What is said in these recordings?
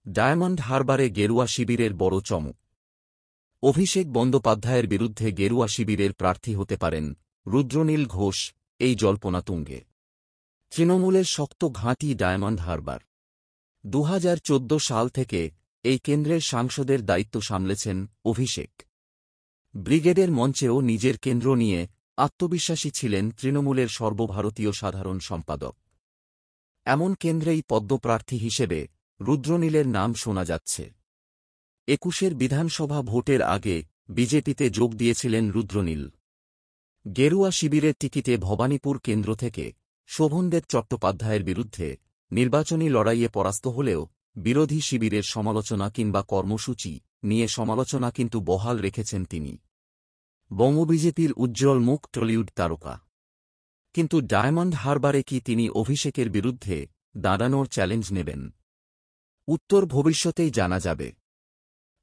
Diamond হারবারে গেরুয়া শিবিরের বড় চমক। অভিষেক বন্দ্যোপাধ্যায়ের বিরুদ্ধে গেরুয়া শিবিরের প্রার্থী হতে পারেন রুদ্রনীল ঘোষ, এই জল্পনা তুঙ্গে। তৃণমূলের শক্ত ঘাঁটি ডায়মন্ড হারবার। ২০১৪ সাল থেকে এই কেন্দ্রের সাংসদের দায়িত্ব সামলেছেন অভিষেক। ব্রিগেডের মঞ্চেও নিজের কেন্দ্র নিয়ে আত্মবিশ্বাসী ছিলেন তৃণমূলের সর্বভারতীয় সাধারণ সম্পাদক। এমন কেন্দ্রেই পদ্মপ্রার্থী হিসেবে রুদ্রনীলের নাম শোনা যাচ্ছে। ২১ বিধানসভা ভোটের আগে বিজেপিতে যোগ দিয়েছিলেন রুদ্রনীল। গেরুয়া শিবিরের টিকিটে ভবানীপুর কেন্দ্র থেকে শোভনদেব চট্টোপাধ্যায়ের বিরুদ্ধে নির্বাচনী লড়াইয়ে পরাস্ত হলেও বিরোধী শিবিরের সমালোচনা কিংবা কর্মসূচি নিয়ে সমালোচনা কিন্তু বহাল রেখেছেন তিনি। বঙ্গ বিজেপির উজ্জ্বল মুখ টলিউড তারকা। কিন্তু ডায়মন্ড হারবারে কি তিনি অভিষেকের বিরুদ্ধে দাঁড়ানোর চ্যালেঞ্জ নেবেন? উত্তর ভবিষ্যতেই জানা যাবে।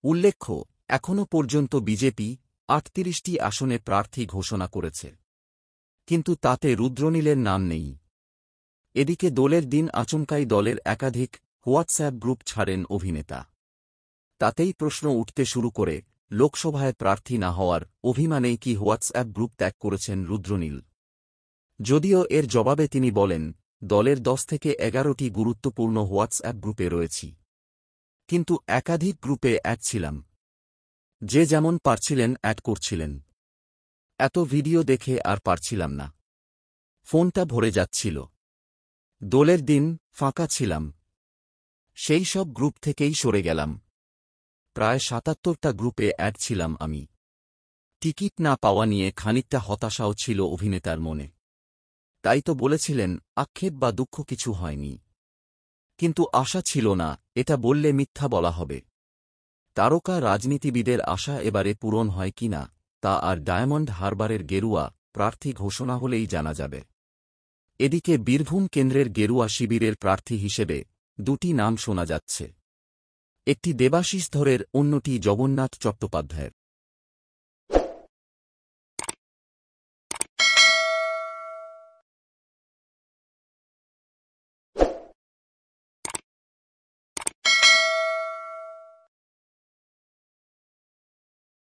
উল্লেখ্য, এখনও পর্যন্ত বিজেপি ৩৮টি আসনে প্রার্থী ঘোষণা করেছে, কিন্তু তাতে রুদ্রনীলের নাম নেই। এদিকে দোলের দিন আচমকাই দলের একাধিক হোয়াটসঅ্যাপ গ্রুপ ছাড়েন অভিনেতা। তাতেই প্রশ্ন উঠতে শুরু করে, লোকসভায় প্রার্থী না হওয়ার অভিমানেই কি হোয়াটসঅ্যাপ গ্রুপ ত্যাগ করেছেন রুদ্রনীল? যদিও এর জবাবে তিনি বলেন, দলের ১০ থেকে ১১টি গুরুত্বপূর্ণ হোয়াটসঅ্যাপ গ্রুপে রয়েছি, কিন্তু একাধিক গ্রুপে অ্যাড ছিলাম। যে যেমন পারছিলেন অ্যাড করছিলেন। এত ভিডিও দেখে আর পারছিলাম না, ফোনটা ভরে যাচ্ছিল। দোলের দিন ফাঁকা ছিলাম, সেই সব গ্রুপ থেকেই সরে গেলাম। প্রায় ৭৭টা গ্রুপে অ্যাড ছিলাম আমি। টিকিট না পাওয়া নিয়ে খানিকটা হতাশাও ছিল অভিনেতার মনে। তাই তো বলেছিলেন, আক্ষেপ বা দুঃখ কিছু হয়নি, কিন্তু আশা ছিল না, এটা বললে মিথ্যা বলা হবে। তারকা রাজনীতিবিদের আশা এবারে পূরণ হয় কিনা তা আর ডায়মন্ড হারবারের গেরুয়া প্রার্থী ঘোষণা হলেই জানা যাবে। এদিকে বীরভূম কেন্দ্রের গেরুয়া শিবিরের প্রার্থী হিসেবে দুটি নাম শোনা যাচ্ছে। একটি দেবাশিস ধরের, অন্যটি জগন্নাথ চট্টোপাধ্যায়ের।